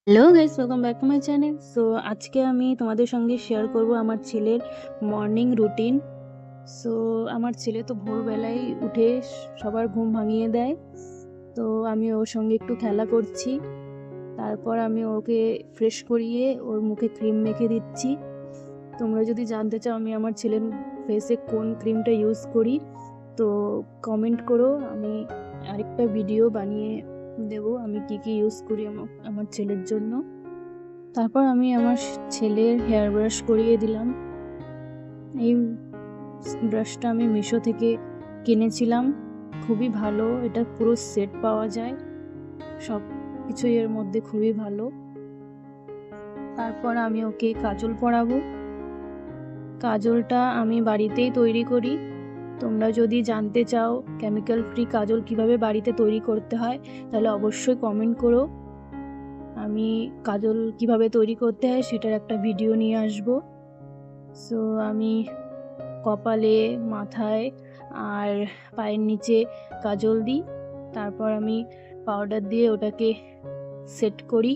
Hello guys, welcome back to my channel. So আজকে আমি তোমাদের সঙ্গে শেয়ার করব আমার ছেলের মর্নিং রুটিন। সো আমার ছেলে তো ভোরবেলায় উঠে সবার ঘুম ভাঙিয়ে দেয়। তো আমি ওর সঙ্গে একটু খেলা করছি। তারপর আমি ওকে ফ্রেশ করিয়ে ওর মুখে ক্রিম মেখে দিচ্ছি। তোমরা যদি জানতে চাও আমি আমার ছেলের ফেসে কোন ক্রিমটা ইউজ করি, তো কমেন্ট করো। আমি আরেকটা ভিডিও বানিয়ে দেবো আমি কি কি ইউজ করি আমার ছেলের জন্য। তারপর আমি আমার ছেলের হেয়ার ব্রাশ করিয়ে দিলাম। এই ব্রাশটা আমি মিশো থেকে কিনেছিলাম, খুবই ভালো। এটা পুরো সেট পাওয়া যায়, সব কিছুই এর মধ্যে খুবই ভালো। তারপর আমি ওকে কাজল পরাবো। কাজলটা আমি বাড়িতেই তৈরি করি। তোমরা যদি জানতে চাও কেমিক্যাল ফ্রি কাজল কিভাবে বাড়িতে তৈরি করতে হয়, তাহলে অবশ্যই কমেন্ট করো। আমি কাজল কিভাবে তৈরি করতে হয় সেটার একটা ভিডিও নিয়ে আসবো। সো আমি কপালে, মাথায় আর পায়ের নিচে কাজল দিই। তারপর আমি পাউডার দিয়ে ওটাকে সেট করি।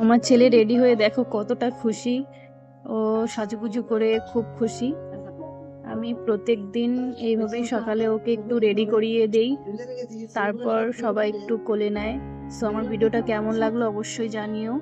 আমার ছেলে রেডি হয়ে দেখো কতটা খুশি, ও সাজুগুজু করে খুব খুশি। আমি প্রত্যেক দিন এইভাবেই সকালে ওকে একটু রেডি করিয়ে দেই, তারপর সবাই একটু কোলে নেয়। সো আমার ভিডিওটা কেমন লাগলো অবশ্যই জানিও।